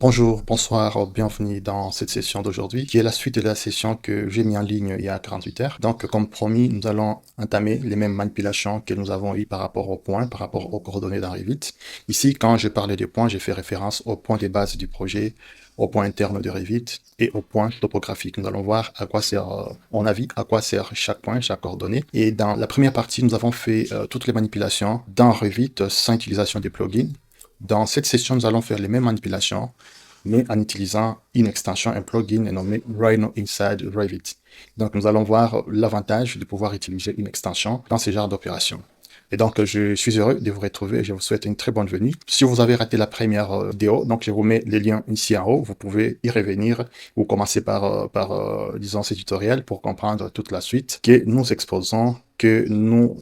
Bonjour, bonsoir, bienvenue dans cette session d'aujourd'hui, qui est la suite de la session que j'ai mis en ligne il y a 48 heures. Donc, comme promis, nous allons entamer les mêmes manipulations que nous avons eues par rapport aux points, par rapport aux coordonnées dans Revit. Ici, quand je parlais des points, j'ai fait référence aux points de base du projet, aux points internes de Revit et aux points topographiques. Nous allons voir à quoi sert, mon avis, à quoi sert chaque point, chaque coordonnée. Et dans la première partie, nous avons fait toutes les manipulations dans Revit sans utilisation des plugins. Dans cette session, nous allons faire les mêmes manipulations, mais en utilisant une extension, un plugin nommé Rhino Inside Revit. Donc, nous allons voir l'avantage de pouvoir utiliser une extension dans ce genre d'opération. Et donc, je suis heureux de vous retrouver et je vous souhaite une très bonne venue. Si vous avez raté la première vidéo, donc je vous mets les liens ici en haut. Vous pouvez y revenir ou commencer disons, ce tutoriel pour comprendre toute la suite que nous exposons que nous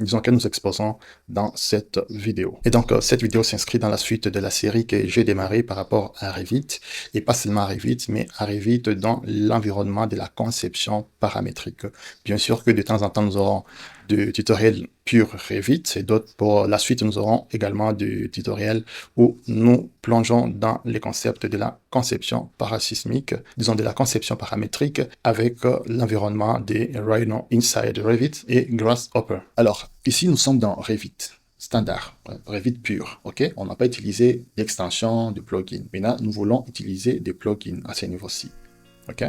exposons dans cette vidéo. Et donc, cette vidéo s'inscrit dans la suite de la série que j'ai démarrée par rapport à Revit, et pas seulement à Revit, mais à Revit dans l'environnement de la conception paramétrique. Bien sûr que de temps en temps, nous aurons des tutoriels pur Revit, et d'autres pour la suite, nous aurons également des tutoriels où nous plongeons dans les concepts de la conception parasismique, disons de la conception paramétrique avec l'environnement des Rhino Inside Revit et Grasshopper. Alors, ici, nous sommes dans Revit standard, Revit pur, ok? On n'a pas utilisé d'extension, de plugin. Maintenant, nous voulons utiliser des plugins à ce niveau-ci, ok?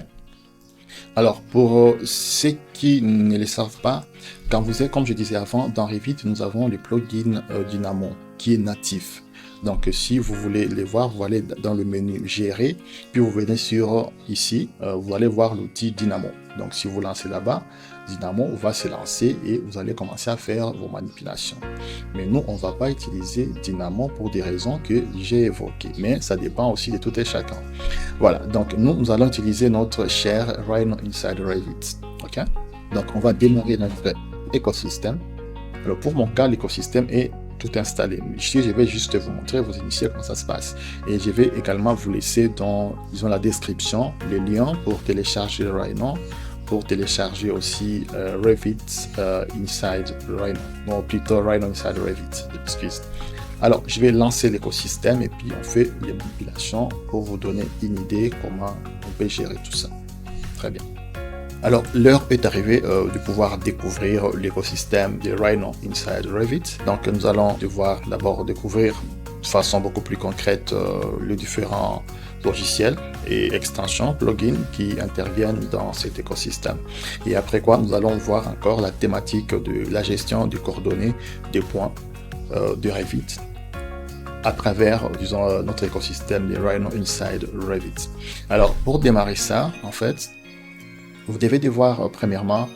Alors, pour ceux qui ne le savent pas, quand vous êtes, comme je disais avant, dans Revit, nous avons le plugin Dynamo qui est natif. Donc, si vous voulez les voir, vous allez dans le menu Gérer, puis vous venez sur ici, vous allez voir l'outil Dynamo. Donc, si vous lancez là-bas, Dynamo va se lancer et vous allez commencer à faire vos manipulations. Mais nous, on ne va pas utiliser Dynamo pour des raisons que j'ai évoquées. Mais ça dépend aussi de tout et chacun. Voilà, donc nous allons utiliser notre cher Rhino Inside Revit. Ok? Donc, on va démarrer notre écosystème. Alors, pour mon cas, l'écosystème est tout installé. Ici, je vais juste vous montrer, vous initier comment ça se passe. Et je vais également vous laisser dans, disons, la description les liens pour télécharger Rhino, pour télécharger aussi Revit Inside Rhino, ou plutôt Rhino Inside Revit, excuse. Alors, je vais lancer l'écosystème et puis on fait les manipulations pour vous donner une idée comment on peut gérer tout ça. Très bien. Alors, l'heure est arrivée de pouvoir découvrir l'écosystème de Rhino Inside Revit. Donc, nous allons devoir d'abord découvrir de façon beaucoup plus concrète les différents logiciels et extensions, plugins qui interviennent dans cet écosystème. Et après quoi, nous allons voir encore la thématique de la gestion des coordonnées des points de Revit à travers, disons, notre écosystème de Rhino Inside Revit. Alors, pour démarrer ça, en fait, vous devez devoir premièrement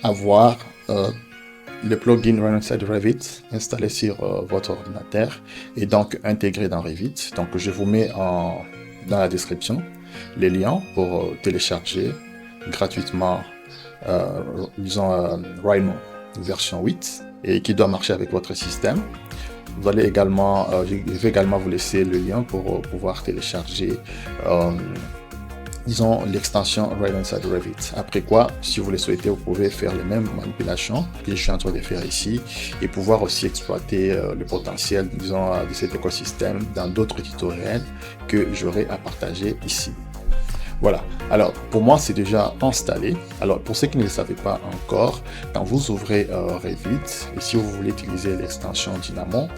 avoir le plugin Rhino Inside Revit installé sur votre ordinateur et donc intégré dans Revit. Donc, je vous mets dans la description les liens pour télécharger gratuitement, disons, Rhino version 8 et qui doit marcher avec votre système. Vous allez également, je vais également vous laisser le lien pour pouvoir télécharger disons l'extension Rhino Inside Revit. Après quoi, si vous le souhaitez, vous pouvez faire les mêmes manipulations que je suis en train de faire ici et pouvoir aussi exploiter le potentiel, disons, de cet écosystème dans d'autres tutoriels que j'aurai à partager ici. Voilà, alors pour moi c'est déjà installé. Alors pour ceux qui ne le savaient pas encore, quand vous ouvrez Revit et si vous voulez utiliser l'extension Dynamo,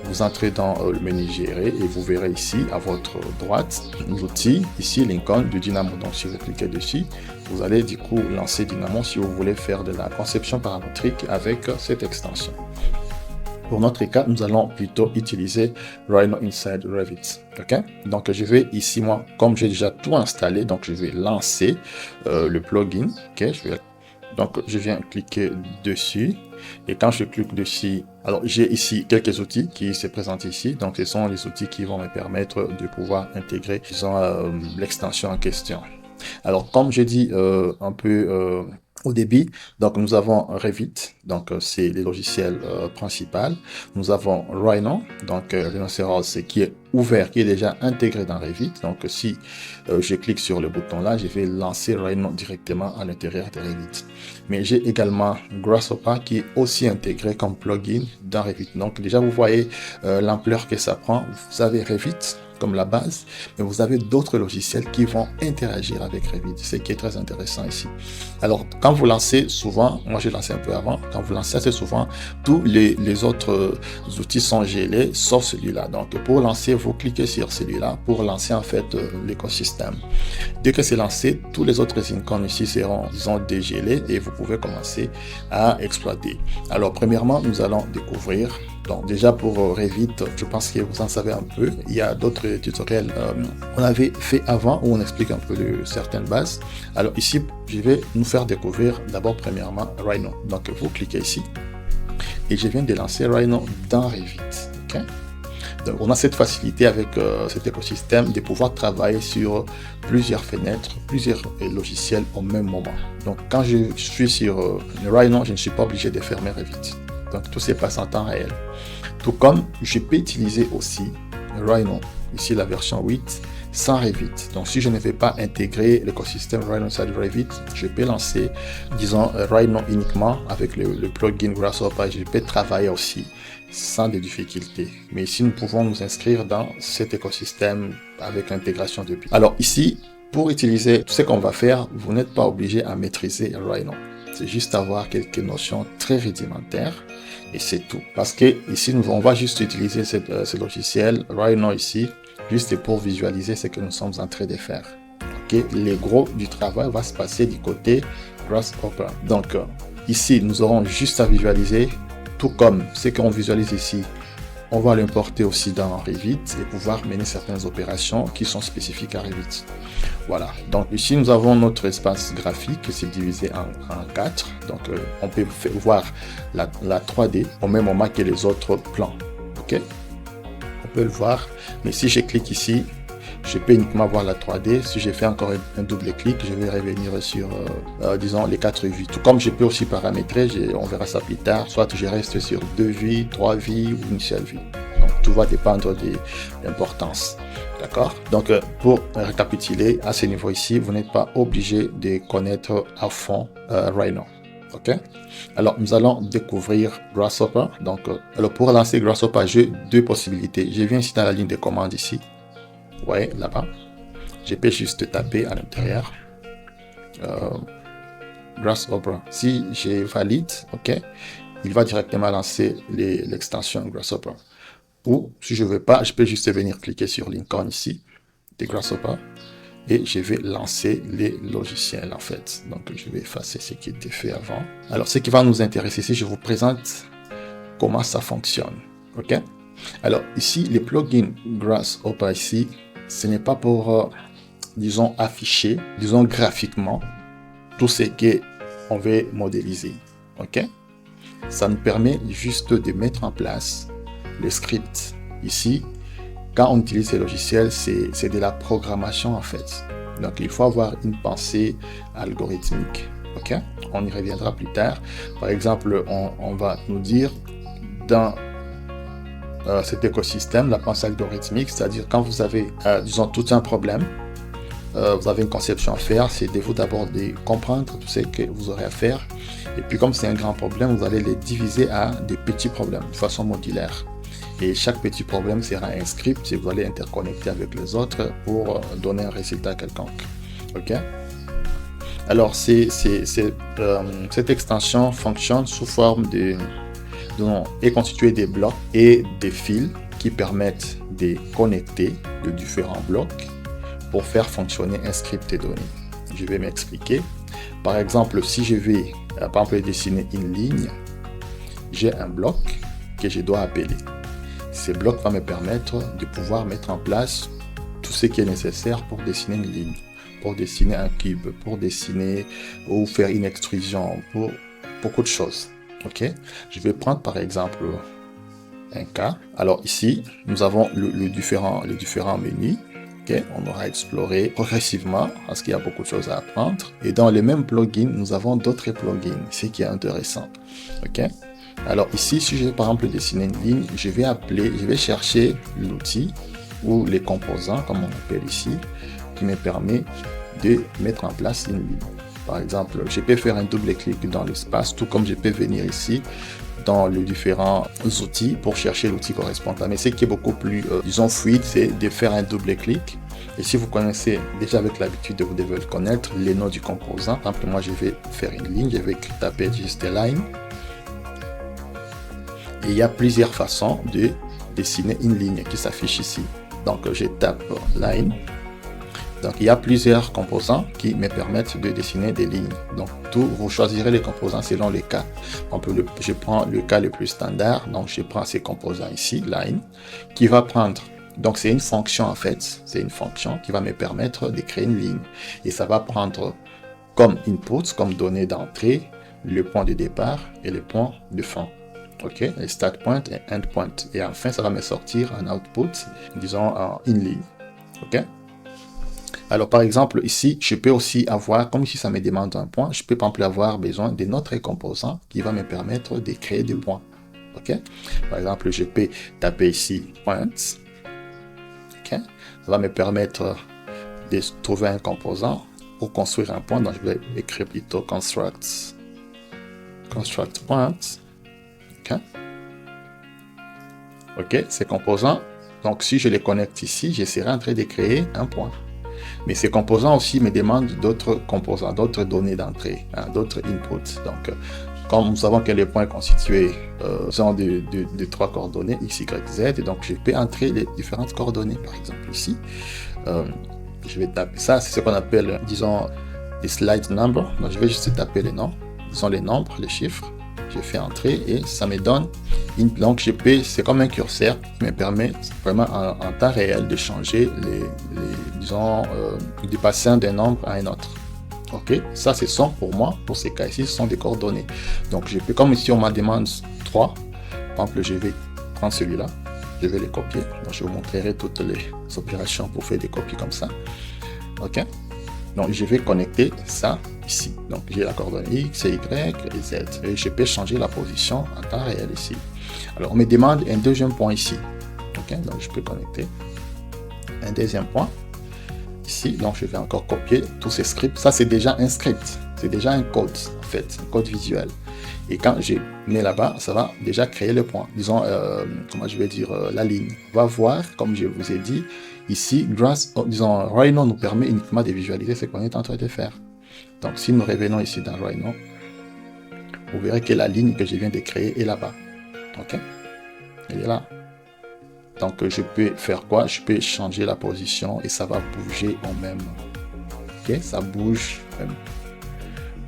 vous entrez dans le menu Gérer et vous verrez ici à votre droite l'outil, ici l'icône du Dynamo. Donc si vous cliquez dessus, vous allez du coup lancer Dynamo si vous voulez faire de la conception paramétrique avec cette extension. Pour notre cas, nous allons plutôt utiliser Rhino Inside Revit. Ok? Donc, je vais ici, moi, comme j'ai déjà tout installé, donc je vais lancer le plugin. Ok? Donc, je viens cliquer dessus. Et quand je clique dessus, alors j'ai ici quelques outils qui se présentent ici. Donc, ce sont les outils qui vont me permettre de pouvoir intégrer, disons, l'extension en question. Alors, comme j'ai dit un peu au début, donc nous avons Revit, donc c'est les logiciels principaux. Nous avons Rhino, donc Rhinoceros qui est ouvert, qui est déjà intégré dans Revit. Donc si je clique sur le bouton là, je vais lancer Rhino directement à l'intérieur de Revit. Mais j'ai également Grasshopper qui est aussi intégré comme plugin dans Revit. Donc déjà vous voyez l'ampleur que ça prend. Vous avez Revit, comme la base, mais vous avez d'autres logiciels qui vont interagir avec Revit, ce qui est très intéressant ici. Alors, quand vous lancez souvent, moi j'ai lancé un peu avant, quand vous lancez assez souvent, tous les autres outils sont gelés, sauf celui-là. Donc, pour lancer, vous cliquez sur celui-là pour lancer en fait l'écosystème. Dès que c'est lancé, tous les autres icônes ici seront, disons, dégelés et vous pouvez commencer à exploiter. Alors, premièrement, nous allons découvrir. Donc déjà pour Revit, je pense que vous en savez un peu. Il y a d'autres tutoriels qu'on avait fait avant où on explique un peu de certaines bases. Alors ici, je vais nous faire découvrir d'abord premièrement Rhino. Donc vous cliquez ici et je viens de lancer Rhino dans Revit. Okay? Donc on a cette facilité avec cet écosystème de pouvoir travailler sur plusieurs fenêtres, plusieurs logiciels au même moment. Donc quand je suis sur Rhino, je ne suis pas obligé de fermer Revit. Donc tout se passe en temps réel. Tout comme je peux utiliser aussi Rhino, ici la version 8, sans Revit. Donc si je ne vais pas intégrer l'écosystème Rhino inside Revit, je peux lancer, disons, Rhino uniquement avec le plugin Grasshopper. Je peux travailler aussi sans des difficultés. Mais ici, nous pouvons nous inscrire dans cet écosystème avec l'intégration depuis. Alors ici, pour utiliser tout ce qu'on va faire, vous n'êtes pas obligé à maîtriser Rhino. C'est juste avoir quelques notions très rudimentaires et c'est tout. Parce que ici, on va juste utiliser ce logiciel Rhino ici, juste pour visualiser ce que nous sommes en train de faire. Okay? Le gros du travail va se passer du côté Grasshopper. Donc ici, nous aurons juste à visualiser, tout comme ce qu'on visualise ici. On va l'importer aussi dans Revit et pouvoir mener certaines opérations qui sont spécifiques à Revit. Voilà, donc ici nous avons notre espace graphique qui s'est divisé en 4. Donc on peut voir la 3D au même moment que les autres plans. Ok, on peut le voir, mais si je clique ici, je peux uniquement voir la 3D. Si je fais encore un double clic, je vais revenir sur, disons, les 4 vues. Tout comme je peux aussi paramétrer, on verra ça plus tard, soit je reste sur 2 vues, 3 vues ou une seule vue. Donc, tout va dépendre de l'importance. D'accord? Donc, pour récapituler, à ce niveau ici, vous n'êtes pas obligé de connaître à fond Rhino. Ok? Alors, nous allons découvrir Grasshopper. Donc, alors pour lancer Grasshopper, j'ai deux possibilités. Je viens ici dans la ligne de commande ici. Vous voyez là-bas, je peux juste taper à l'intérieur Grasshopper. Si je valide, ok, il va directement lancer l'extension Grasshopper. Ou si je ne veux pas, je peux juste venir cliquer sur l'icône ici de Grasshopper et je vais lancer les logiciels en fait. Donc je vais effacer ce qui était fait avant. Alors ce qui va nous intéresser ici, je vous présente comment ça fonctionne. Ok. Alors ici, les plugins Grasshopper ici, ce n'est pas pour, disons, afficher, disons, graphiquement, tout ce qu'on veut modéliser. Ok? Ça nous permet juste de mettre en place le script. Ici, quand on utilise ces logiciels, c'est de la programmation en fait. Donc, il faut avoir une pensée algorithmique. Ok? On y reviendra plus tard. Par exemple, on va nous dire dans cet écosystème, la pensée algorithmique, c'est-à-dire quand vous avez, disons, tout un problème, vous avez une conception à faire, c'est de vous d'abord de comprendre tout ce que vous aurez à faire. Et puis comme c'est un grand problème, vous allez les diviser à des petits problèmes de façon modulaire. Et chaque petit problème sera un script et vous allez interconnecter avec les autres pour donner un résultat quelconque. Ok? Alors, cette extension fonctionne sous forme est constitué des blocs et des fils qui permettent de connecter de différents blocs pour faire fonctionner un script donné. Je vais m'expliquer. Par exemple, si je vais par exemple dessiner une ligne, j'ai un bloc que je dois appeler. Ce bloc va me permettre de pouvoir mettre en place tout ce qui est nécessaire pour dessiner une ligne, pour dessiner un cube, pour dessiner ou faire une extrusion, pour beaucoup de choses. Ok, je vais prendre par exemple un cas. Alors ici, nous avons les différents menus. Okay. On aura exploré progressivement parce qu'il y a beaucoup de choses à apprendre. Et dans les mêmes plugins, nous avons d'autres plugins, ce qui est intéressant. Ok. Alors ici, si je vais par exemple dessiner une ligne, je vais chercher l'outil ou les composants, comme on appelle ici, qui me permet de mettre en place une ligne. Par exemple, je peux faire un double clic dans l'espace, tout comme je peux venir ici, dans les différents outils pour chercher l'outil correspondant. Mais ce qui est beaucoup plus, disons, fluide, c'est de faire un double clic. Et si vous connaissez déjà avec l'habitude, vous devez connaître les noms du composant. Par exemple, moi, je vais faire une ligne, je vais taper juste line. Et il y a plusieurs façons de dessiner une ligne qui s'affiche ici. Donc, je tape line. Donc, il y a plusieurs composants qui me permettent de dessiner des lignes. Donc, vous choisirez les composants selon les cas. Je prends le cas le plus standard. Donc, je prends ces composants ici, line, qui va prendre. Donc, c'est une fonction en fait. C'est une fonction qui va me permettre de créer une ligne. Et ça va prendre comme input, comme donnée d'entrée, le point de départ et le point de fin. OK, le start point et end point. Et enfin, ça va me sortir un output, disons, une ligne. OK. Alors, par exemple, ici, je peux aussi avoir, comme ici, ça me demande un point, je peux par exemple avoir besoin d'un autre composant qui va me permettre de créer des points. OK? Par exemple, je peux taper ici points. OK? Ça va me permettre de trouver un composant pour construire un point. Donc, je vais écrire plutôt construct point. OK? OK, ces composants. Donc, si je les connecte ici, je serai en train de créer un point. Mais ces composants aussi me demandent d'autres composants, d'autres données d'entrée, hein, d'autres inputs. Donc, comme nous savons que les points constitués sont de 3 coordonnées, x, y, z, et donc je peux entrer les différentes coordonnées. Par exemple, ici, je vais taper ça, c'est ce qu'on appelle, disons, des slide number. Donc, je vais juste taper les noms, disons les nombres, les chiffres. Je fais entrer et ça me donne une. Donc, c'est comme un curseur qui me permet vraiment en temps réel de changer disons, du bassin d'un nombre à un autre. OK, ça ce sont pour moi, pour ces cas-ci, ce sont des coordonnées. Donc, je peux, comme ici on m'a demande 3, par exemple, je vais prendre celui-là, je vais les copier. Donc, je vous montrerai toutes les opérations pour faire des copies comme ça. OK. Donc, je vais connecter ça ici. Donc, j'ai la coordonnée X, Y et Z. Et je peux changer la position en temps réel ici. Alors, on me demande un deuxième point ici. OK, donc je peux connecter un deuxième point ici. Donc, je vais encore copier tous ces scripts. Ça, c'est déjà un script. C'est déjà un code, en fait, un code visuel. Et quand je mets là-bas, ça va déjà créer le point. Disons, comment je vais dire, la ligne. On va voir, comme je vous ai dit, ici, disons, Rhino nous permet uniquement de visualiser ce qu'on est en train de faire. Donc, si nous revenons ici dans Rhino, vous verrez que la ligne que je viens de créer est là-bas. OK? Elle est là. Donc, je peux faire quoi? Je peux changer la position et ça va bouger en même. OK? Ça bouge même.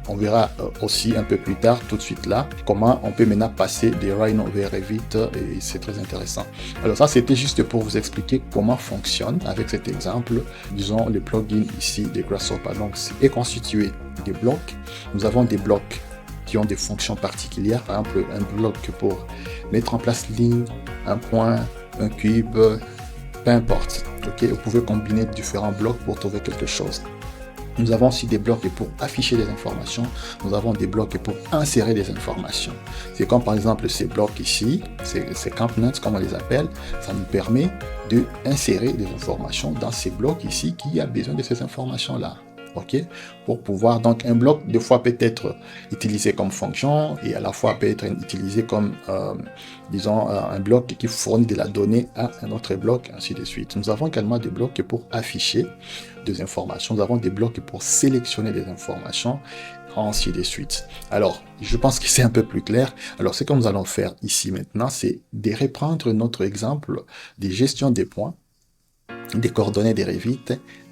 On verra aussi un peu plus tard, tout de suite là, comment on peut maintenant passer des Rhino vers Revit et c'est très intéressant. Alors ça, c'était juste pour vous expliquer comment fonctionne avec cet exemple, disons le plugin ici de Grasshopper. Donc, c'est constitué des blocs. Nous avons des blocs qui ont des fonctions particulières, par exemple un bloc pour mettre en place ligne, un point, un cube, peu importe. Ok, vous pouvez combiner différents blocs pour trouver quelque chose. Nous avons aussi des blocs pour afficher des informations. Nous avons des blocs pour insérer des informations. C'est comme par exemple ces blocs ici, ces components comme on les appelle. Ça nous permet d'insérer des informations dans ces blocs ici qui a besoin de ces informations-là. OK? Pour pouvoir, donc un bloc, des fois peut être utilisé comme fonction et à la fois peut être utilisé comme, disons, un bloc qui fournit de la donnée à un autre bloc, ainsi de suite. Nous avons également des blocs pour afficher des informations. Nous avons des blocs pour sélectionner des informations, ainsi de suite. Alors, je pense que c'est un peu plus clair. Alors, ce que nous allons faire ici maintenant, c'est de reprendre notre exemple de gestion des points, des coordonnées de Revit,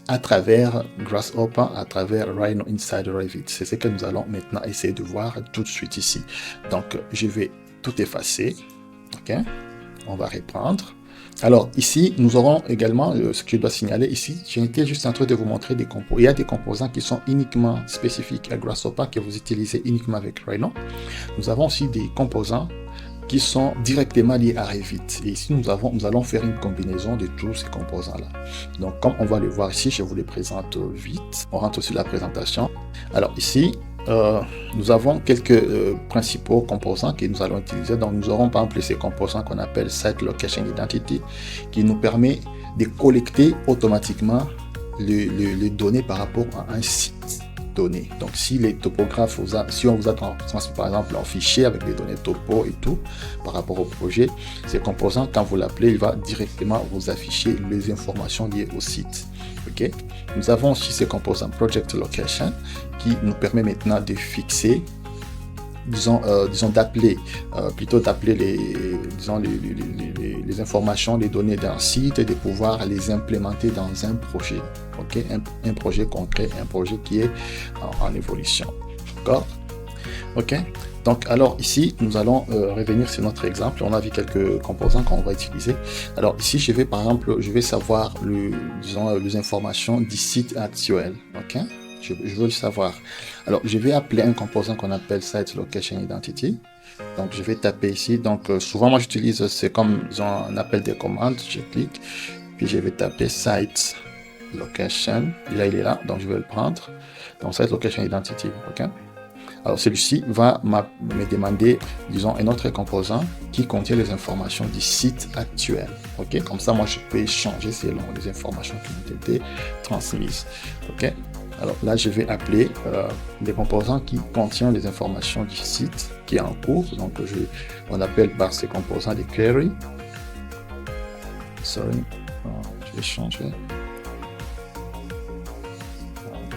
à travers Grasshopper, à travers Rhino Inside Revit. C'est ce que nous allons maintenant essayer de voir tout de suite ici. Donc, je vais tout effacer. OK? On va reprendre. Alors, ici, nous aurons également, ce que je dois signaler ici, j'étais juste en train de vous montrer des composants. Il y a des composants qui sont uniquement spécifiques à Grasshopper, que vous utilisez uniquement avec Rhino. Nous avons aussi des composants qui sont directement liés à Revit. Et ici, nous allons faire une combinaison de tous ces composants-là. Donc, comme on va le voir ici, je vous les présente vite. On rentre sur la présentation. Alors ici, nous avons quelques principaux composants que nous allons utiliser. Donc, nous aurons par exemple ces composants qu'on appelle Site Location Identity, qui nous permet de collecter automatiquement les données par rapport à un site. données. Donc, si les topographes, si on vous a transmis par exemple un fichier avec des données topo et tout par rapport au projet, ces composants, quand vous l'appelez, il va directement vous afficher les informations liées au site. Ok. Nous avons aussi ces composants Project Location qui nous permet maintenant de fixer, disons d'appeler, plutôt d'appeler les informations, les données d'un site et de pouvoir les implémenter dans un projet. Ok, un projet concret, un projet qui est en évolution. D'accord. Ok. Donc, alors ici, nous allons revenir sur notre exemple. On a vu quelques composants qu'on va utiliser. Alors ici, je vais par exemple, je vais savoir les informations du site actuel. Ok. Je veux le savoir. Alors, je vais appeler un composant qu'on appelle Site Location Identity. Donc, je vais taper ici. Donc, souvent, moi, j'utilise, c'est comme un appel des commandes. Je clique, puis je vais taper Site Location. Là, il est là. Donc, je vais le prendre. Donc, Site Location Identity. OK? Alors, celui-ci va me demander, disons, un autre composant qui contient les informations du site actuel. OK? Comme ça, moi, je peux échanger selon les informations qui ont été transmises. OK? Alors là, je vais appeler les composants qui contiennent les informations du site qui est en cours. Donc, on appelle par ces composants des queries. Sorry, je vais changer.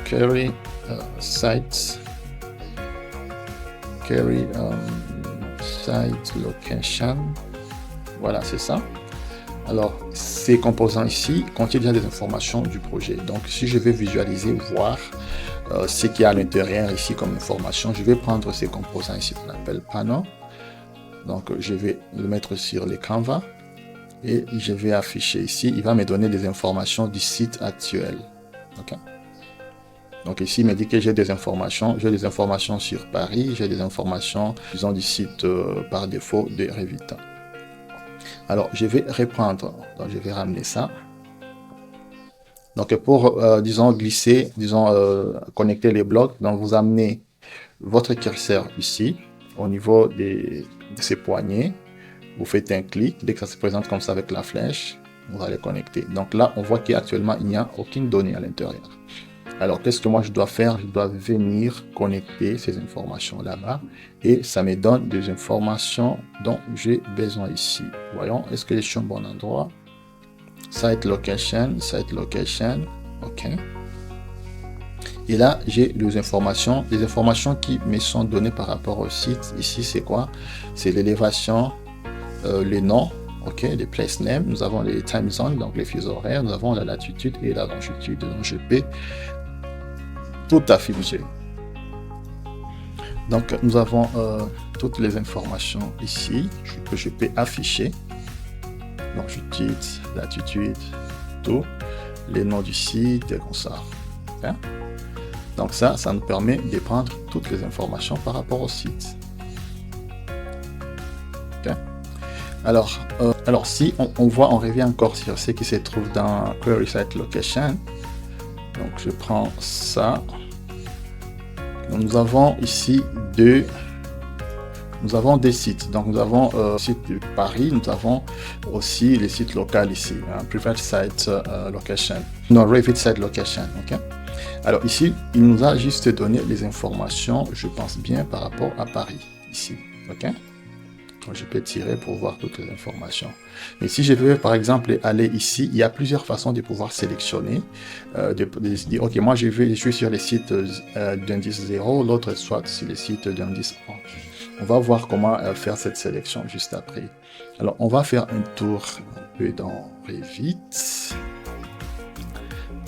Query site. Query site location. Voilà, c'est ça. Alors, ces composants ici contiennent bien des informations du projet. Donc, si je vais visualiser, voir ce qu'il y a à l'intérieur ici comme information, je vais prendre ces composants ici qu'on appelle panneau. Donc, je vais le mettre sur le Canva et je vais afficher ici. Il va me donner des informations du site actuel. OK. Donc, ici, il me dit que j'ai des informations. J'ai des informations sur Paris. J'ai des informations, disons, du site par défaut de Revita. Alors, je vais reprendre, donc je vais ramener ça. Donc, pour, disons, glisser, disons, connecter les blocs, donc vous amenez votre curseur ici, au niveau de ces poignées. Vous faites un clic, dès que ça se présente comme ça avec la flèche, vous allez connecter. Donc là, on voit qu'actuellement, il n'y a aucune donnée à l'intérieur. Alors, qu'est-ce que moi je dois faire? Je dois venir connecter ces informations là-bas et ça me donne des informations dont j'ai besoin ici. Voyons, est-ce que je suis au bon endroit? Site location, ok. Et là, j'ai les informations qui me sont données par rapport au site. Ici, c'est quoi? C'est l'élévation, les noms, ok, les place names. Nous avons les time zones, donc les fuseaux horaires. Nous avons la latitude et la longitude. Donc, je peux tout afficher. Donc, nous avons toutes les informations ici que je peux afficher. Longitude, latitude, tout, les noms du site et comme ça. Okay? Donc ça nous permet de prendre toutes les informations par rapport au site. Okay? Alors si on voit, on revient encore sur ce qui se trouve dans Query Site Location. Donc je prends ça. Donc, nous avons ici deux sites. Donc nous avons le site de Paris, nous avons aussi les sites locaux ici, Private Site Location, non, Revit Site Location. Okay? Alors ici, il nous a juste donné les informations, je pense bien, par rapport à Paris, ici. Okay? Donc, je peux tirer pour voir toutes les informations. Mais si je veux, par exemple, aller ici, il y a plusieurs façons de pouvoir sélectionner, de dire, ok, moi je suis sur les sites d'indice 0, l'autre soit sur les sites d'indice 1. On va voir comment faire cette sélection juste après. Alors, on va faire un tour un peu dans Revit.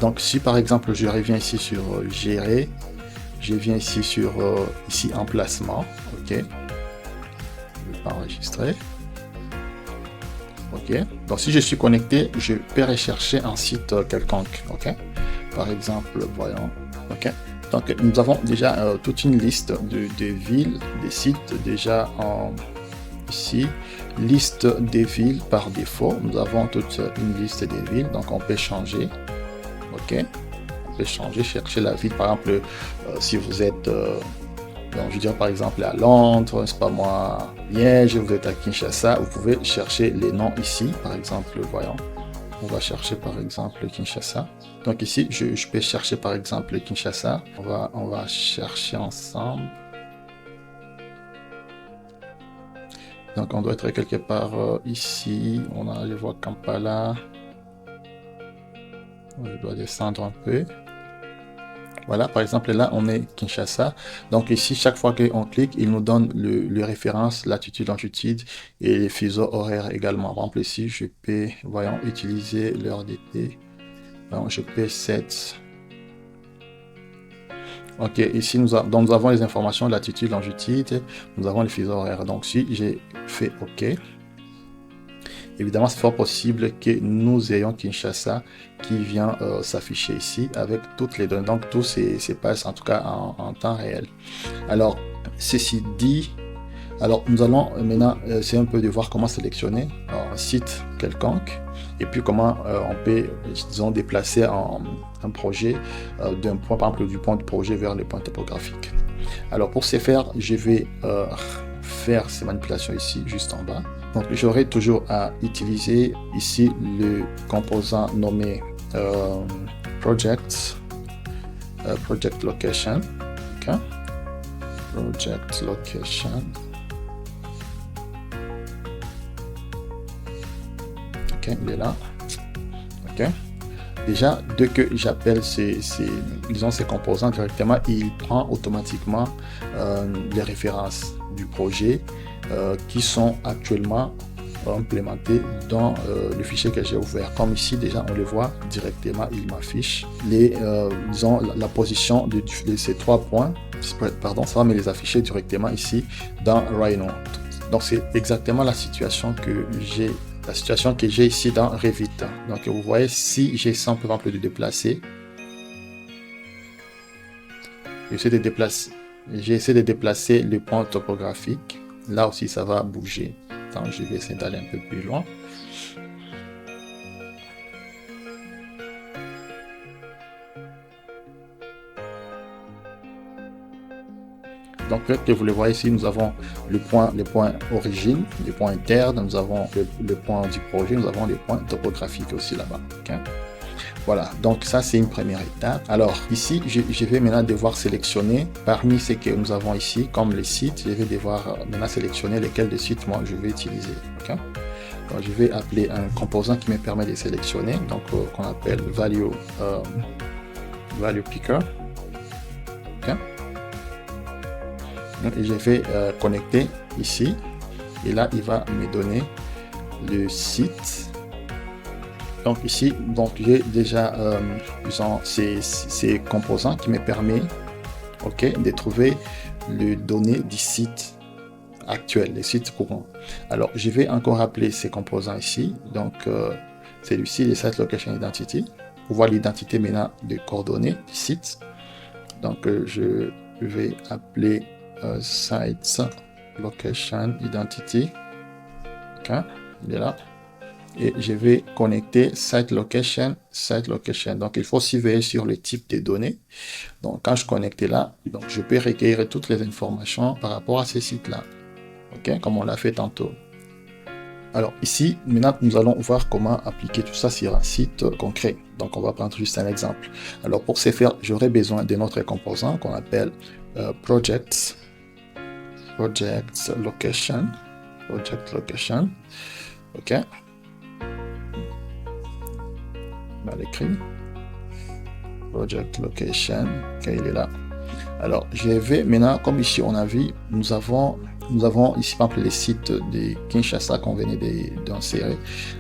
Donc, si par exemple, je reviens ici sur Gérer, je viens ici sur ici Emplacement, ok. Je vais pas enregistrer. Ok. Donc, si je suis connecté, je peux rechercher un site quelconque, ok. Par exemple, voyons, ok. Donc, nous avons déjà toute une liste de villes, des sites déjà ici. Liste des villes par défaut. Nous avons toute une liste des villes. Donc, on peut changer. OK. On peut changer, chercher la ville. Par exemple, si vous êtes, donc, je dirais par exemple à Londres, c'est pas moi, Liège, vous êtes à Kinshasa, vous pouvez chercher les noms ici. Par exemple, voyons. On va chercher par exemple Kinshasa. Donc ici, je peux chercher par exemple Kinshasa. On va chercher ensemble. Donc on doit être quelque part ici. Je vois Kampala. Je dois descendre un peu. Voilà, par exemple, là, on est Kinshasa. Donc ici, chaque fois qu'on clique, il nous donne le référence, latitude, longitude et les fuseaux horaires également. Par exemple, ici, je peux, voyons, utiliser l'heure d'été. Donc, je peux set. Ok, ici, nous avons les informations, latitude, longitude, nous avons les fuseaux horaires. Donc, si j'ai fait OK, évidemment, c'est fort possible que nous ayons Kinshasa qui vient s'afficher ici avec toutes les données. Donc, tout se passe en tout cas en temps réel. Alors, ceci dit, alors nous allons maintenant essayer un peu de voir comment sélectionner un site quelconque et puis comment on peut, disons, déplacer un projet d'un point, par exemple, du point de projet vers le point topographique. Alors, pour ce faire, je vais faire ces manipulations ici, juste en bas. Donc, j'aurai toujours à utiliser ici le composant nommé project location. Okay. Project location. Ok, il est là. Ok. Déjà, dès que j'appelle ces composants directement, il prend automatiquement les références du projet qui sont actuellement implémentés dans le fichier que j'ai ouvert. Comme ici, déjà, on le voit directement, il m'affiche disons, la position de ces 3 points. Pardon, ça va me les afficher directement ici dans Rhino. Donc, c'est exactement la situation que j'ai. Ici dans Revit. Donc, vous voyez, si j'essaie par exemple de déplacer, j'essaie de déplacer le point topographique. Là aussi, ça va bouger. Donc, je vais essayer d'aller un peu plus loin. Donc, peut-être que vous le voyez ici, nous avons le point origine, les points internes, nous avons le point du projet, nous avons les points topographiques aussi là-bas. Okay? Voilà, donc ça c'est une première étape. Alors ici, je vais maintenant devoir sélectionner parmi ce que nous avons ici, comme les sites, je vais devoir maintenant sélectionner lesquels des sites moi je vais utiliser. Okay? Donc, je vais appeler un composant qui me permet de sélectionner, donc qu'on appelle value picker. Okay? Et je vais connecter ici et là il va me donner le site. Donc ici, donc j'ai déjà ces composants qui me permettent de trouver les données du site actuel, les sites courants. Alors je vais encore appeler ces composants ici. Donc celui-ci, le site location identity, pour voir l'identité maintenant des coordonnées du site. Donc je vais appeler site location identity. Ok, il est là. Et je vais connecter site location. Donc il faut aussi veiller sur le type de données. Donc quand je connecte là, donc je peux recueillir toutes les informations par rapport à ces sites-là. Ok, comme on l'a fait tantôt. Alors ici, maintenant nous allons voir comment appliquer tout ça sur un site concret. Donc on va prendre juste un exemple. Alors pour ce faire, j'aurai besoin de notre composant qu'on appelle project location. Ok. On va l'écrire. Project location. Ok, il est là. Alors je vais maintenant, comme ici on a vu, nous avons ici par exemple les sites de Kinshasa qu'on venait d'insérer.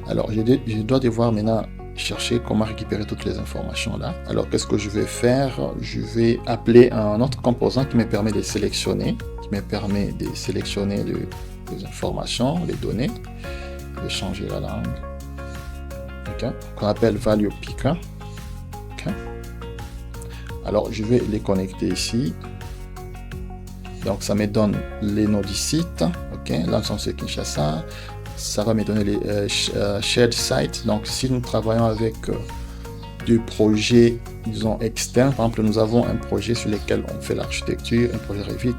Alors je dois devoir maintenant chercher comment récupérer toutes les informations là. Alors qu'est-ce que je vais faire? Je vais appeler un autre composant qui me permet de sélectionner, les informations, les données. Je vais changer la langue. Okay. Qu'on appelle value picker. Okay. Alors je vais les connecter ici. Donc ça me donne les noms du site. Ok, là c'est Kinshasa. Ça va me donner les shared sites. Donc si nous travaillons avec des projets, disons, externes, par exemple nous avons un projet sur lequel on fait l'architecture, un projet Revit,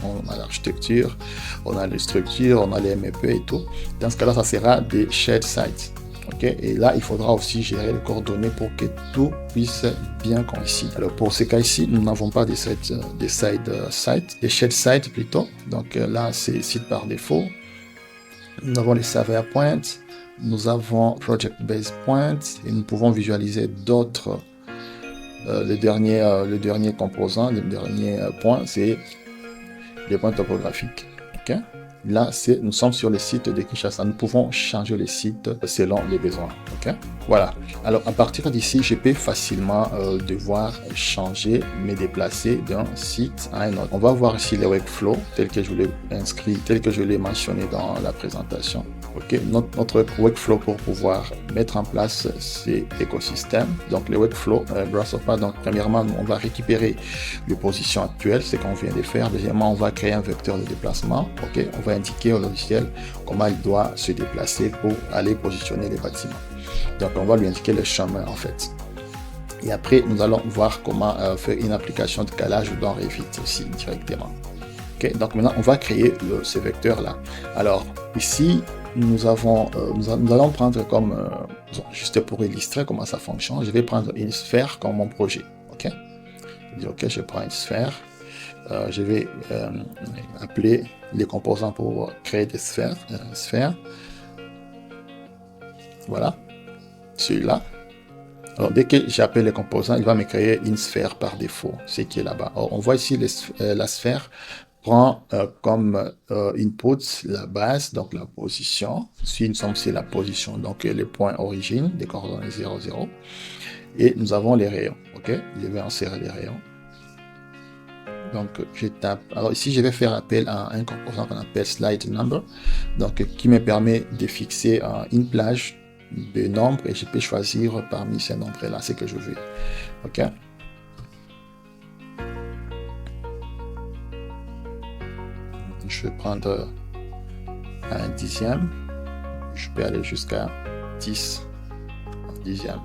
on a l'architecture, on a les structures, on a les MEP et tout. Dans ce cas-là, ça sera des shared sites. Ok, et là, il faudra aussi gérer les coordonnées pour que tout puisse bien coïncider. Alors, pour ce cas ici, nous n'avons pas des sites, des shared sites plutôt. Donc là, c'est site par défaut. Nous avons les serveurs points, nous avons project base points, et nous pouvons visualiser d'autres. Le dernier composant, le dernier point, c'est les points topographiques. Ok. Là, nous sommes sur le site de Kinshasa. Nous pouvons changer les sites selon les besoins. Okay? Voilà. Alors, à partir d'ici, je peux facilement devoir changer, me déplacer d'un site à un autre. On va voir ici les workflows tels que je l'ai inscrit, tels que je l'ai mentionné dans la présentation. Ok, notre workflow pour pouvoir mettre en place ces écosystèmes. Donc, les workflows Grasshopper. Donc, premièrement, on va récupérer les positions actuelles, c'est qu'on vient de faire. Deuxièmement, on va créer un vecteur de déplacement. Ok, on va indiquer au logiciel comment il doit se déplacer pour aller positionner les bâtiments. Donc, on va lui indiquer le chemin en fait. Et après, nous allons voir comment faire une application de calage dans Revit aussi directement. Ok, donc maintenant, on va créer ce vecteur-là. Alors, ici, nous allons prendre comme, juste pour illustrer comment ça fonctionne, je vais prendre une sphère comme mon projet. Ok, je dis ok, je prends une sphère. Je vais appeler les composants pour créer des sphères. Voilà, celui-là. Alors, dès que j'appelle les composants, il va me créer une sphère par défaut, ce qui est là-bas. On voit ici la sphère prend comme input la base, donc la position. Si nous sommes sur la position, donc les points origine, des coordonnées 0, 0. Et nous avons les rayons. Ok, je vais insérer les rayons. Donc, je tape. Alors ici, je vais faire appel à un composant qu'on appelle slide number, donc qui me permet de fixer une plage de nombres et je peux choisir parmi ces nombres-là ce que je veux. Ok. Je vais prendre un dixième. Je peux aller jusqu'à 10 dixième.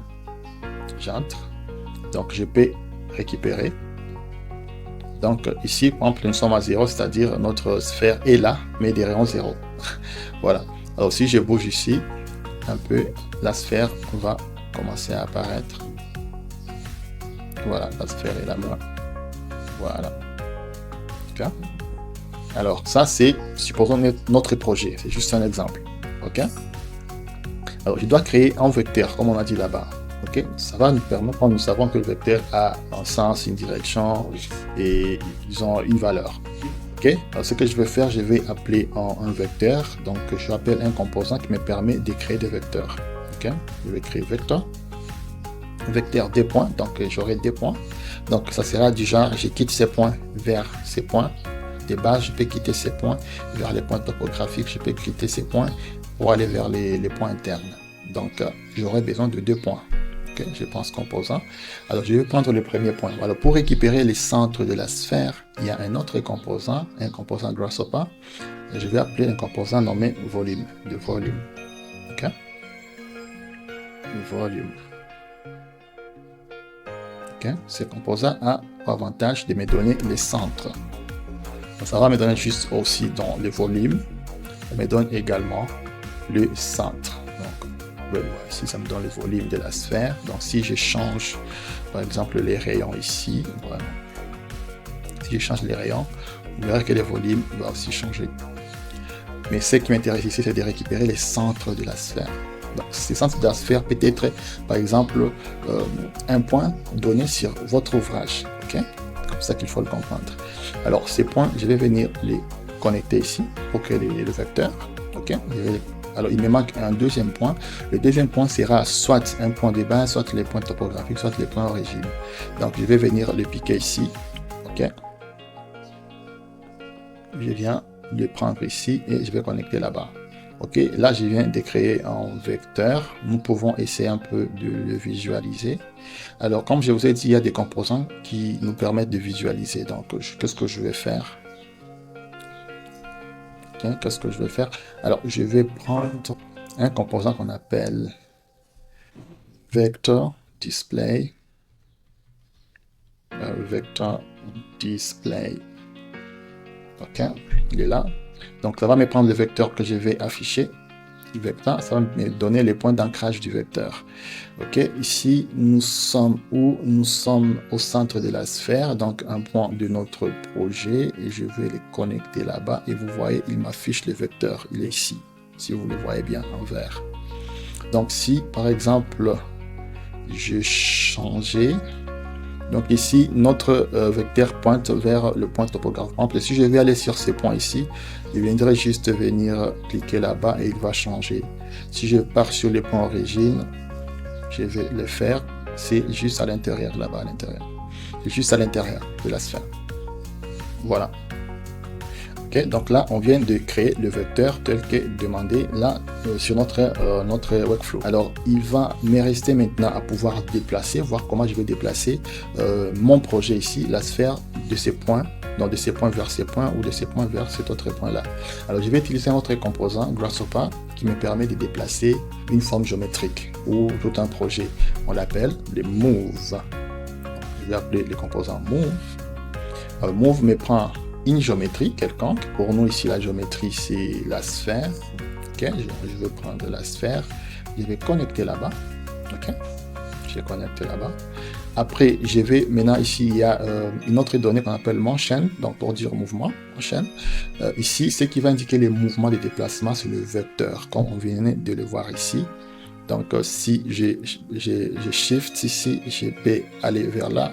J'entre. Donc, je peux récupérer. Donc, ici, par exemple, nous sommes à 0, c'est-à-dire notre sphère est là, mais des rayons 0. Voilà. Alors, si je bouge ici, un peu, la sphère va commencer à apparaître. Voilà, la sphère est là-bas. Voilà. Okay. Alors, ça, c'est, supposons, notre projet. C'est juste un exemple. OK? Alors, je dois créer un vecteur, comme on a dit là-bas. OK? Ça va nous permettre, quand nous savons que le vecteur a un sens, une direction et ils ont une valeur. OK? Alors, ce que je vais faire, je vais appeler un vecteur. Donc, je appelle un composant qui me permet de créer des vecteurs. OK? Je vais créer vecteur. Vecteur des points. Donc, j'aurai des points. Donc, ça sera du genre, je quitte ces points vers ces points. De base, je peux quitter ces points vers les points topographiques, je peux quitter ces points pour aller vers les points internes. Donc, j'aurai besoin de 2 points. Okay, je prends ce composant. Alors, je vais prendre le premier point. Alors, pour récupérer les centres de la sphère, il y a un autre composant, un composant Grasshopper. Je vais appeler un composant nommé volume, de volume. Okay? Volume. Okay? Ce composant a pour avantage de me donner les centres. Ça va me donner juste aussi dans le volume, ça me donne également le centre. Donc, voilà, ici, ça me donne le volume de la sphère. Donc, si je change, par exemple, les rayons ici, voilà. Si je change les rayons, vous verrez que le volume va aussi changer. Mais ce qui m'intéresse ici, c'est de récupérer les centres de la sphère. Donc, ces centres de la sphère peut être, par exemple, un point donné sur votre ouvrage. Okay? Comme ça qu'il faut le comprendre. Alors, ces points, je vais venir les connecter ici pour créer le vecteur. OK? Alors, il me manque un deuxième point. Le deuxième point sera soit un point de base, soit les points topographiques, soit les points origine. Donc, je vais venir le piquer ici. OK? Je viens le prendre ici et je vais connecter là-bas. OK? Là, je viens de créer un vecteur. Nous pouvons essayer un peu de le visualiser. Alors, comme je vous ai dit, il y a des composants qui nous permettent de visualiser. Donc, qu'est-ce que je vais faire? Okay, qu'est-ce que je vais faire? Alors, je vais prendre un composant qu'on appelle Vector Display. Vector Display. OK, il est là. Donc, ça va me prendre le vecteur que je vais afficher. du vecteur, ça va me donner les points d'ancrage du vecteur. Ok, ici, nous sommes où? Nous sommes au centre de la sphère, donc un point de notre projet, et je vais les connecter là-bas, et vous voyez, il m'affiche le vecteur, il est ici, si vous le voyez bien en vert. Donc si, par exemple, je changeais, donc ici, notre vecteur pointe vers le point topographe. Par exemple, si je vais aller sur ces points ici, je viendrai juste venir cliquer là-bas et il va changer. Si je pars sur les points origine, je vais le faire. C'est juste à l'intérieur, là-bas à l'intérieur. C'est juste à l'intérieur de la sphère. Voilà. Ok, donc là, on vient de créer le vecteur tel que demandé là sur notre workflow. Alors, il va me rester maintenant à pouvoir déplacer, voir comment je vais déplacer mon projet ici, la sphère de ces points, donc de ces points vers ces points ou de ces points vers cet autre point là. Alors, je vais utiliser un autre composant, Grasshopper, qui me permet de déplacer une forme géométrique ou tout un projet. On l'appelle les Move. Je vais appeler le composant Move. Move me prend une géométrie quelconque. Pour nous ici, la géométrie, c'est la sphère. Ok, je vais prendre la sphère. Je vais connecter là-bas. Ok, je vais connecter là-bas. Après, je vais maintenant ici, il y a une autre donnée qu'on appelle motion, donc pour dire mouvement, motion. Ici, ce qui va indiquer les mouvements de déplacement, c'est le vecteur, comme on vient de le voir ici. Donc, si je shift ici, je peux aller vers là,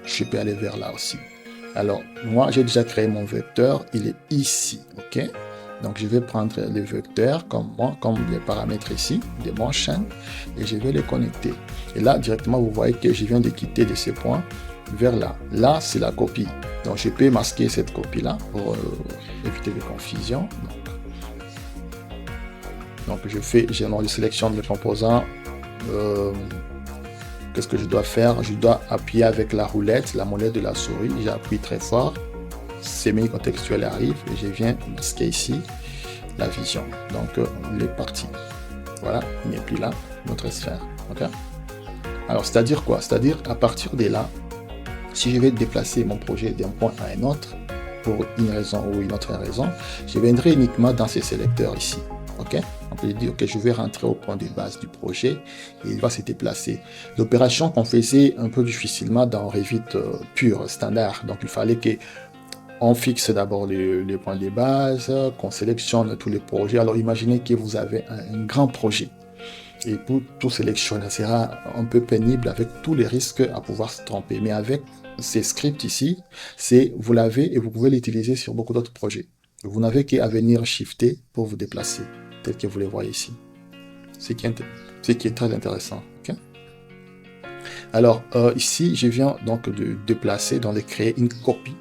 je peux aller vers là aussi. Alors, moi, j'ai déjà créé mon vecteur, il est ici, ok? Donc, je vais prendre le vecteur comme les paramètres ici, de motion, et je vais les connecter. Et là, directement, vous voyez que je viens de quitter de ces points vers là. Là, c'est la copie. Donc, je peux masquer cette copie-là pour éviter les confusions. Donc, je sélectionne le composant. Qu'est-ce que je dois faire? Je dois appuyer avec la roulette, la molette de la souris. J'appuie très fort. Semi-contextuel arrive et je viens masquer ici la vision. Donc, il est parti. Voilà, il n'est plus là, notre sphère. Okay? Alors, c'est-à-dire quoi? C'est-à-dire, à partir de là, si je vais déplacer mon projet d'un point à un autre, pour une raison ou une autre raison, je viendrai uniquement dans ces sélecteurs ici. Ok, on peut dire que je vais rentrer au point de base du projet et il va se déplacer. L'opération qu'on faisait un peu difficilement dans Revit pur, standard. Donc il fallait que on fixe d'abord les points de base, qu'on sélectionne tous les projets. Alors imaginez que vous avez un grand projet. Et pour tout sélectionner, ça sera un peu pénible avec tous les risques à pouvoir se tromper. Mais avec ces scripts ici, vous l'avez et vous pouvez l'utiliser sur beaucoup d'autres projets. Vous n'avez qu'à venir shifter pour vous déplacer, tel que vous le voyez ici. Ce qui est très intéressant. Okay? Alors, ici, je viens donc de déplacer, de créer une copie,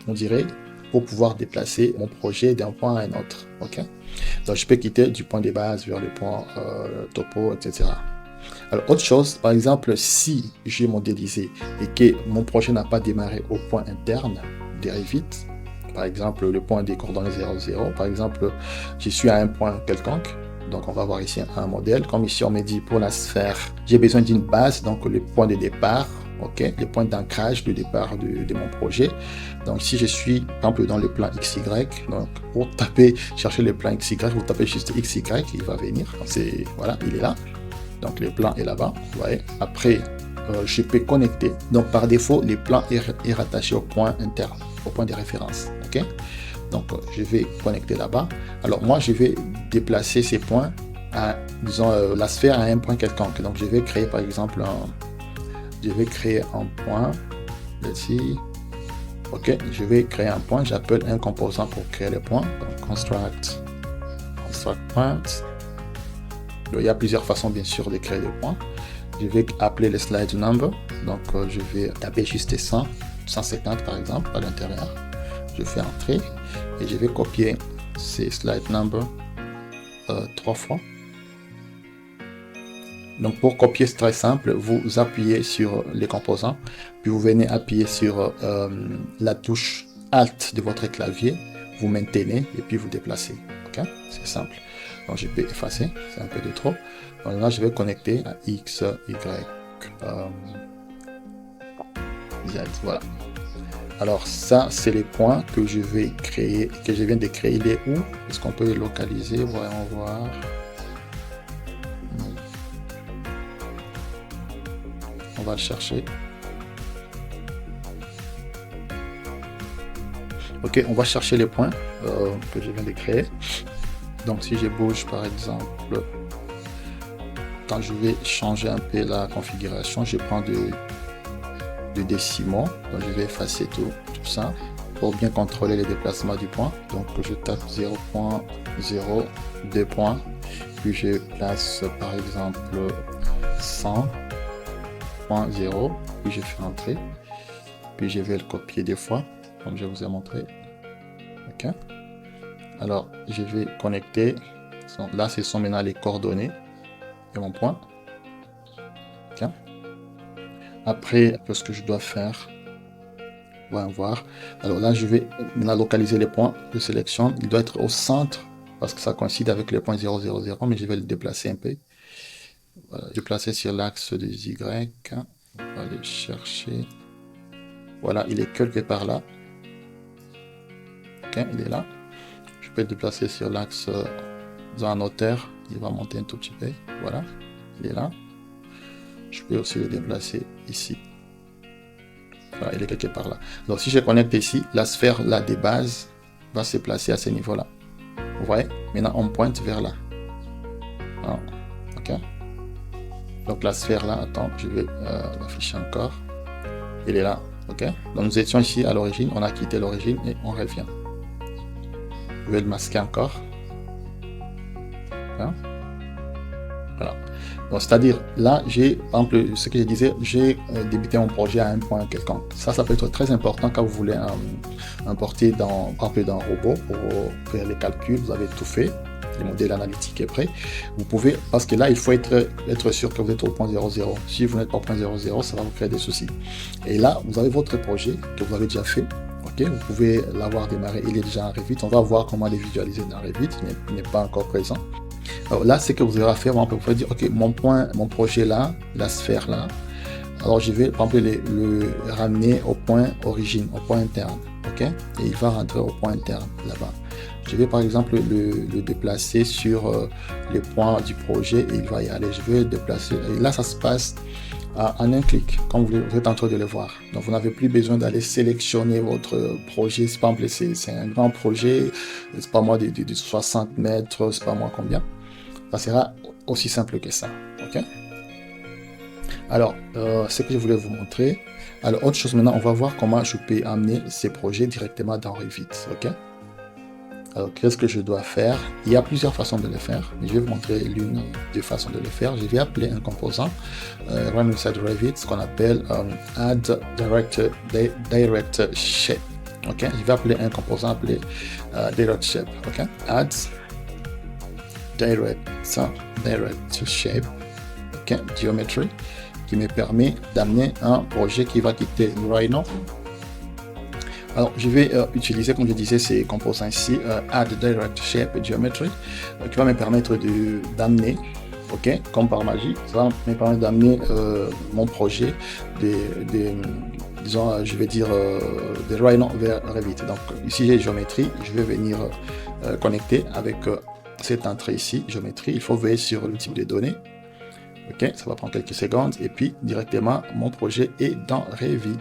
on dirait, pour pouvoir déplacer mon projet d'un point à un autre. Okay? Donc, je peux quitter du point de base vers le point topo, etc. Alors, autre chose, par exemple, si j'ai modélisé et que mon projet n'a pas démarré au point interne de Revit, par exemple, le point des coordonnées 0,0, par exemple, je suis à un point quelconque, donc on va voir ici un modèle, comme ici on me dit pour la sphère, j'ai besoin d'une base, donc le point de départ, ok, le point d'ancrage de départ de mon projet. Donc si je suis, par exemple, dans le plan XY, donc pour chercher le plan XY, vous tapez juste XY, il va venir, voilà, il est là, donc le plan est là-bas, vous voyez. Après, je peux connecter, donc par défaut, le plan est rattaché au point interne, au point de référence. Okay? Donc, je vais connecter là-bas. Alors, moi, je vais déplacer ces points à, disons, la sphère à un point quelconque. Donc, je vais créer, par exemple, un point ici. Ok, je vais créer un point. J'appelle un composant pour créer le point. Donc, construct point. Donc, il y a plusieurs façons, bien sûr, de créer des points. Je vais appeler le slide number. Donc, je vais taper juste 150 par exemple, à l'intérieur. Je fais entrer et je vais copier ces slide number 3 fois. Donc pour copier, c'est très simple, vous appuyez sur les composants, puis vous venez appuyer sur la touche Alt de votre clavier, vous maintenez et puis vous déplacez. Okay? C'est simple. Donc je peux effacer, c'est un peu de trop. Donc là je vais connecter à X, Y, Z, voilà. Alors ça, c'est les points que je vais créer, que je viens de créer. Il est où? Est-ce qu'on peut les localiser? Voyons voir. On va le chercher. Ok, on va chercher les points que je viens de créer. Donc si je bouge par exemple, quand je vais changer un peu la configuration, je prends de décimaux. Donc je vais effacer tout ça pour bien contrôler les déplacements du point. Donc je tape 0.0, 2 points, puis je place par exemple 100.0, puis je fais entrer, puis je vais le copier deux fois comme je vous ai montré. Ok, alors je vais connecter. Là ce sont maintenant les coordonnées de mon point. Ok, après ce que je dois faire, on va voir. Alors là je vais maintenant localiser les points. Je sélectionne, il doit être au centre parce que ça coïncide avec le point 0, 0, 0, mais je vais le déplacer un peu. Voilà, je vais placer sur l'axe des Y. On va aller chercher. Voilà, il est quelque part là. Ok, il est là. Je peux le déplacer sur l'axe en hauteur. Il va monter un tout petit peu. Voilà, il est là. Je peux aussi le déplacer ici. Voilà, il est quelque part là. Donc si je connecte ici, la sphère là des bases va se placer à ce niveau-là. Vous voyez? Maintenant on pointe vers là. Alors, ok. Donc la sphère là, attends, je vais l'afficher encore. Il est là. Ok. Donc nous étions ici à l'origine, on a quitté l'origine et on revient. Je vais le masquer encore. Hein? Voilà. Donc c'est-à-dire là, j'ai, par exemple, ce que je disais, j'ai débuté mon projet à un point quelconque. Ça peut être très important quand vous voulez importer dans, par exemple, dans un robot pour faire les calculs. Vous avez tout fait, le modèle analytique est prêt. Vous pouvez, parce que là, il faut être sûr que vous êtes au point 00. Si vous n'êtes pas au point 00, ça va vous créer des soucis. Et là, vous avez votre projet que vous avez déjà fait. Okay, vous pouvez l'avoir démarré, il est déjà en Revit. On va voir comment les visualiser dans Revit, il n'est pas encore présent. Alors là, c'est que vous aurez à faire, vous pouvez dire, ok, mon projet là, la sphère là, alors je vais, par exemple, le ramener au point origine, au point interne, ok, et il va rentrer au point interne là-bas. Je vais par exemple le déplacer sur les points du projet et il va y aller. Je vais le déplacer, et là ça se passe en un clic, comme vous êtes en train de le voir. Donc vous n'avez plus besoin d'aller sélectionner votre projet. Par exemple, c'est un grand projet, c'est pas moi de 60 mètres, c'est pas moi combien. Ça sera aussi simple que ça. Ok. Alors, ce que je voulais vous montrer. Alors, autre chose maintenant, on va voir comment je peux amener ces projets directement dans Revit. Ok. Alors, qu'est-ce que je dois faire? Il y a plusieurs façons de le faire, mais je vais vous montrer l'une des façons de le faire. Je vais appeler un composant Run Inside Revit, ce qu'on appelle Add Direct Shape. Ok, je vais appeler un composant appelé Direct Shape. Ok, Add Direct Shape. Ok, Geometry, qui me permet d'amener un projet qui va quitter Rhino. Alors, je vais utiliser, comme je disais, ces composants ici, Add Direct Shape Geometry, qui va me permettre d'amener, ok, comme par magie, ça va me permettre d'amener mon projet disons, je vais dire, de Rhino vers Revit. Donc, ici, j'ai géométrie, je vais venir connecter avec cette entrée ici, géométrie. Il faut veiller sur le type de données. Ok, ça va prendre quelques secondes et puis directement mon projet est dans Revit.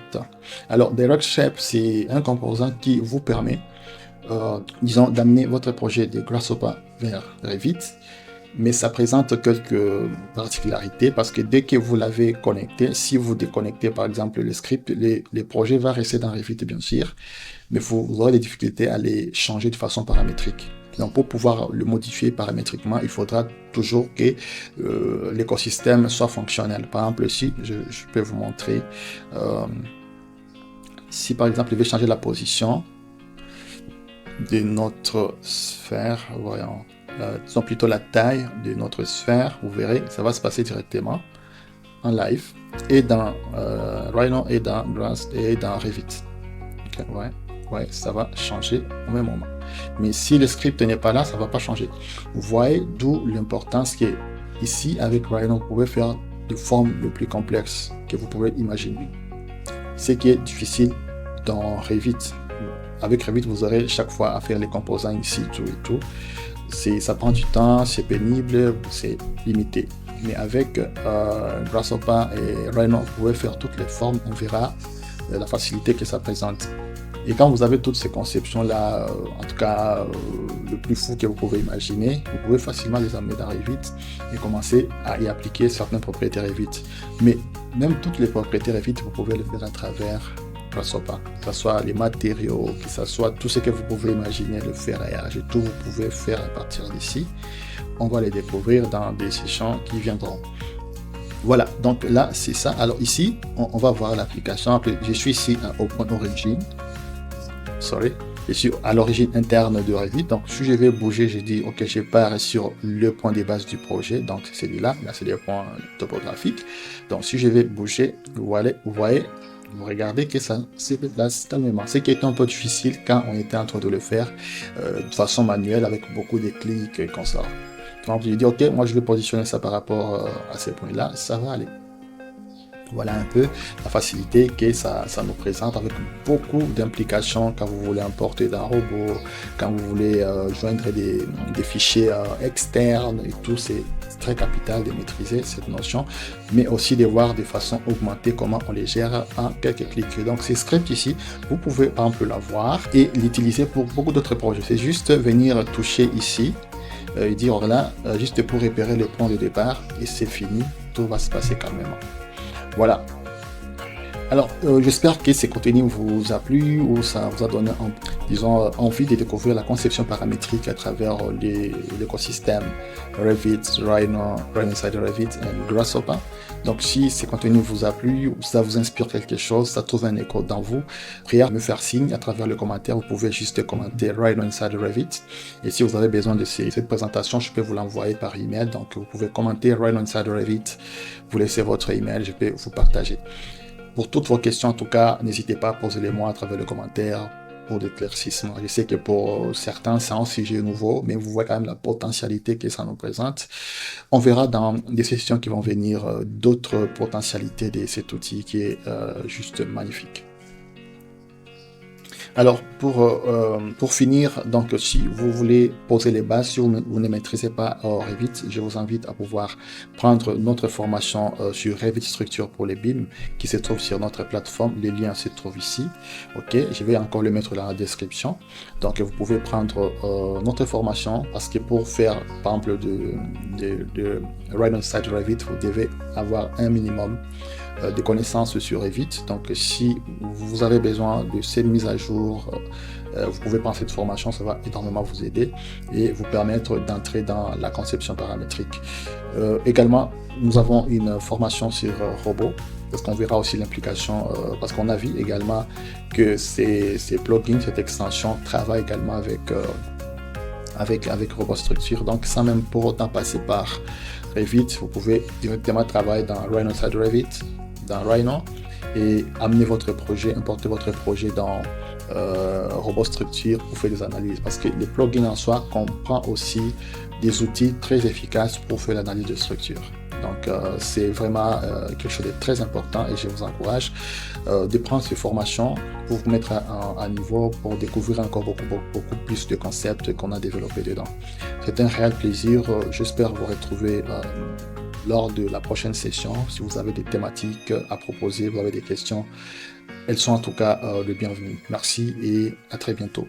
Alors Direct Shape, c'est un composant qui vous permet disons d'amener votre projet de Grasshopper vers Revit, mais ça présente quelques particularités parce que dès que vous l'avez connecté, si vous déconnectez par exemple le script, les projets vont rester dans Revit bien sûr, mais vous aurez des difficultés à les changer de façon paramétrique. Donc pour pouvoir le modifier paramétriquement, il faudra toujours que l'écosystème soit fonctionnel. Par exemple, ici, je peux vous montrer, si par exemple, je vais changer la position de notre sphère, voyons, disons plutôt la taille de notre sphère, vous verrez, ça va se passer directement en live, et dans Rhino, et dans Revit. Okay, ouais, ça va changer au même moment. Mais si le script n'est pas là, ça ne va pas changer. Vous voyez d'où l'importance qui est ici avec Rhino, vous pouvez faire des formes les plus complexes que vous pouvez imaginer. Ce qui est difficile dans Revit. Avec Revit, vous aurez chaque fois à faire les composants ici, tout et tout. Ça prend du temps, c'est pénible, c'est limité. Mais avec Grasshopper et Rhino, vous pouvez faire toutes les formes. On verra la facilité que ça présente. Et quand vous avez toutes ces conceptions-là, en tout cas le plus fou que vous pouvez imaginer, vous pouvez facilement les amener dans Revit et commencer à y appliquer certaines propriétés Revit. Mais même toutes les propriétés Revit, vous pouvez les faire à travers Grasshopper, que ce soit les matériaux, que ce soit tout ce que vous pouvez imaginer, le ferrage et tout, vous pouvez faire à partir d'ici. On va les découvrir dans des sessions qui viendront. Voilà, donc là c'est ça. Alors ici, on va voir l'application. Je suis ici au point origine. Je suis à l'origine interne de Revit. Donc si je vais bouger, j'ai dit ok, je pars sur le point de base du projet. Donc c'est celui-là. Là c'est le point topographique. Donc si je vais bouger, vous voyez, vous regardez que ça se déplace calmement. Ce qui est un peu difficile quand on était en train de le faire de façon manuelle avec beaucoup de clics et comme ça. Donc je dis ok, moi je vais positionner ça par rapport à ces points-là, ça va aller. Voilà un peu la facilité que ça nous présente avec beaucoup d'implications quand vous voulez importer d'un robot, quand vous voulez joindre des fichiers externes et tout. C'est très capital de maîtriser cette notion, mais aussi de voir de façon augmentée comment on les gère en quelques clics. Donc ces scripts ici, vous pouvez par exemple l'avoir et l'utiliser pour beaucoup d'autres projets. C'est juste venir toucher ici et dire là, juste pour repérer le point de départ et c'est fini, tout va se passer calmement. Voilà. Alors, j'espère que ce contenu vous a plu ou ça vous a donné, disons, envie de découvrir la conception paramétrique à travers l'écosystème Revit, Rhino Inside Revit et Grasshopper. Donc, si ce contenu vous a plu ou ça vous inspire quelque chose, ça trouve un écho dans vous, priez me faire signe à travers le commentaire. Vous pouvez juste commenter Rhino Inside Revit. Et si vous avez besoin de cette présentation, je peux vous l'envoyer par email. Donc, vous pouvez commenter Rhino Inside Revit. Vous laissez votre email, je peux vous partager. Pour toutes vos questions, en tout cas, n'hésitez pas à poser les moi à travers le commentaire pour d'éclaircissement. Je sais que pour certains, c'est un sujet nouveau, mais vous voyez quand même la potentialité que ça nous présente. On verra dans des sessions qui vont venir d'autres potentialités de cet outil qui est juste magnifique. Alors, pour finir, donc si vous voulez poser les bases, si vous ne maîtrisez pas Revit, je vous invite à pouvoir prendre notre formation sur Revit Structure pour les BIM qui se trouve sur notre plateforme. Les liens se trouvent ici. Ok, je vais encore le mettre dans la description. Donc, vous pouvez prendre notre formation parce que pour faire, par exemple, de Rhino Inside Revit, vous devez avoir un minimum de connaissances sur Revit. Donc si vous avez besoin de ces mises à jour, vous pouvez prendre cette formation, ça va énormément vous aider et vous permettre d'entrer dans la conception paramétrique. Également, nous avons une formation sur robot, parce qu'on verra aussi l'implication, parce qu'on a vu également que ces plugins, cette extension travaille également avec Robot Structure, donc sans même pour autant passer par Revit, vous pouvez directement travailler dans Rhino Inside Revit, dans Rhino, et amener votre projet, importer votre projet dans Robot Structure pour faire des analyses, parce que le plugin en soi comprend aussi des outils très efficaces pour faire l'analyse de structure. Donc c'est vraiment quelque chose de très important et je vous encourage de prendre ces formations pour vous mettre à niveau, pour découvrir encore beaucoup plus de concepts qu'on a développés dedans. C'est un réel plaisir. J'espère vous retrouver lors de la prochaine session. Si vous avez des thématiques à proposer, vous avez des questions, elles sont en tout cas le bienvenu. Merci et à très bientôt.